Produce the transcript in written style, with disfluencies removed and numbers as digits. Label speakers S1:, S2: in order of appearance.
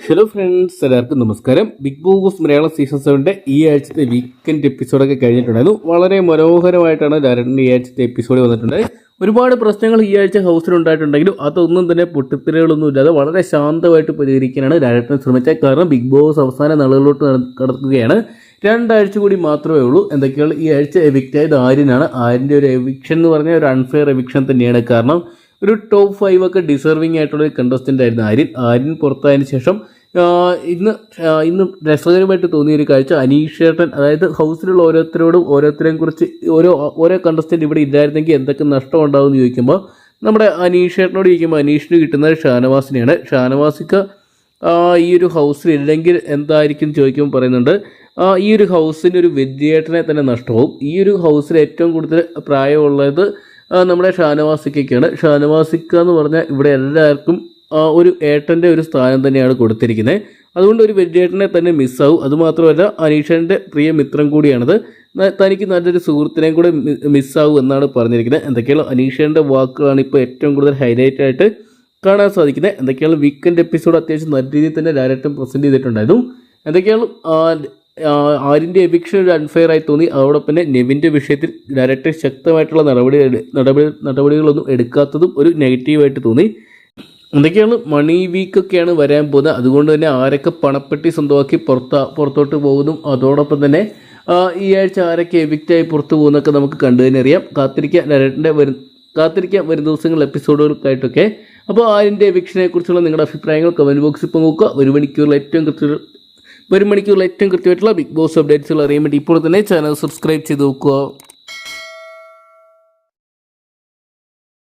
S1: Hello friends, എല്ലാവർക്കും നമസ്കാരം. Big boss Malayalam season 7 ഈ ആഴ്ചത്തെ വീക്കെൻഡ് എപ്പിസോഡൊക്കെ കഴിഞ്ഞിട്ടുണ്ടായിരുന്നു. വളരെ മനോഹരമായിട്ടാണ് ലാലേട്ടൻ്റെ ഈ ആഴ്ചത്തെ എപ്പിസോഡ് വന്നിട്ടുണ്ട്. ഒരുപാട് പ്രശ്നങ്ങൾ ഈ ആഴ്ച ഹൗസിലുണ്ടായിട്ടുണ്ടെങ്കിലും അതൊന്നും തന്നെ പൊട്ടിത്തെറികളൊന്നും ഇല്ലാതെ വളരെ ശാന്തമായിട്ട് പരിഹരിക്കാനാണ് ലാലേട്ടൻ ശ്രമിച്ചത്. കാരണം ബിഗ് ബോസ് അവസാന നാളുകളിലോട്ട് കടക്കുകയാണ്. 2 ആഴ്ച കൂടി മാത്രമേ ഉള്ളൂ. എന്തൊക്കെയാണ് ഈ ആഴ്ച എവിക്റ്റ് ആയത് ആര്യനാണ്. ആര്യൻ്റെ ഒരു എവിക്ഷൻ എന്ന് പറഞ്ഞാൽ ഒരു അൺഫെയർ എവിക്ഷൻ തന്നെയാണ്. കാരണം ഒരു ടോപ്പ് 5 ഒക്കെ ഡിസർവിങ് ആയിട്ടുള്ള ഒരു കണ്ടസ്റ്റൻ്റ് ആയിരുന്നു ആര്യൻ പുറത്തായതിനു ശേഷം ഇന്ന് രസകരമായിട്ട് തോന്നിയ ഒരു കാഴ്ച, അനീഷേട്ടൻ, അതായത് ഹൗസിലുള്ള ഓരോരുത്തരെയും കുറിച്ച് ഓരോ കണ്ടസ്റ്റൻ്റ് ഇവിടെ ഇല്ലായിരുന്നെങ്കിൽ എന്തൊക്കെ നഷ്ടം ഉണ്ടാകുമെന്ന് ചോദിക്കുമ്പോൾ നമ്മുടെ അനീഷേട്ടനോട് ചോദിക്കുമ്പോൾ അനീഷിന് കിട്ടുന്നത് ഷാനവാസിനെയാണ്. ഷാനവാസിക്ക് ഈ ഒരു ഹൗസിൽ ഇല്ലെങ്കിൽ എന്തായിരിക്കും ചോദിക്കുമ്പോൾ പറയുന്നുണ്ട്, ഈ ഒരു ഹൗസിന് ഒരു വെല്ലിയേട്ടനെ തന്നെ നഷ്ടവും. ഈ ഒരു ഹൗസിൽ ഏറ്റവും കൂടുതൽ പ്രായമുള്ളത് നമ്മുടെ ഷാനവാസിക്കൊക്കെയാണ്. ഷാനവാസിക്ക എന്ന് പറഞ്ഞാൽ ഇവിടെ എല്ലാവർക്കും ഒരു ഏട്ടൻ്റെ ഒരു സ്ഥാനം തന്നെയാണ് കൊടുത്തിരിക്കുന്നത്. അതുകൊണ്ട് ഒരു വെല്ലിയേട്ടനെ തന്നെ മിസ്സാവും. അതുമാത്രമല്ല, അനീഷൻ്റെ പ്രിയ മിത്രം കൂടിയാണത്. തനിക്ക് നല്ലൊരു സുഹൃത്തിനെയും കൂടെ മിസ്സാവും എന്നാണ് പറഞ്ഞിരിക്കുന്നത്. എന്തൊക്കെയാണ് അനീഷൻ്റെ വാക്കുകളാണ് ഇപ്പോൾ ഏറ്റവും കൂടുതൽ ഹൈലൈറ്റ് ആയിട്ട് കാണാൻ സാധിക്കുന്നത്. എന്തൊക്കെയാണ് വീക്കെൻഡ് എപ്പിസോഡ് അത്യാവശ്യം നല്ല രീതിയിൽ തന്നെ ലാലേട്ടൻ പ്രസൻറ്റ് ചെയ്തിട്ടുണ്ടായിരുന്നു. എന്തൊക്കെയാണ് ആര്യൻ്റെ എവിക്ഷൻ ഒരു അൺഫെയർ ആയി തോന്നി. അതോടൊപ്പം തന്നെ നെവിൻ്റെ വിഷയത്തിൽ ലാലേട്ടൻ ശക്തമായിട്ടുള്ള നടപടികളൊന്നും എടുക്കാത്തതും ഒരു നെഗറ്റീവായിട്ട് തോന്നി. എന്തൊക്കെയാണ് മണി വീക്കൊക്കെയാണ് വരാൻ പോകുന്നത്. അതുകൊണ്ട് തന്നെ ആരൊക്കെ പണപ്പെട്ടി സ്വന്തമാക്കി പുറത്തോട്ട് പോകുന്നു, അതോടൊപ്പം തന്നെ ഈ ആഴ്ച ആരൊക്കെ എവിക്റ്റായി പുറത്തു പോകുന്നൊക്കെ നമുക്ക് കണ്ടു തന്നെ അറിയാം. കാത്തിരിക്കാം വരും ദിവസങ്ങൾ എപ്പിസോഡുകൾക്കായിട്ടൊക്കെ. അപ്പോൾ ആര്യൻ്റെ എവിക്ഷനെ കുറിച്ചുള്ള നിങ്ങളുടെ അഭിപ്രായങ്ങൾ കമൻറ്റ് ബോക്സിൽ പങ്കുവെക്കുക. ഒരു മണിക്കൂറിൽ ഏറ്റവും കൃത്യമായിട്ടുള്ള ബിഗ് ബോസ് അപ്ഡേറ്റ്സുകൾ അറിയാൻ വേണ്ടി ഇപ്പോൾ തന്നെ ചാനൽ സബ്സ്ക്രൈബ് ചെയ്ത് നോക്കുക.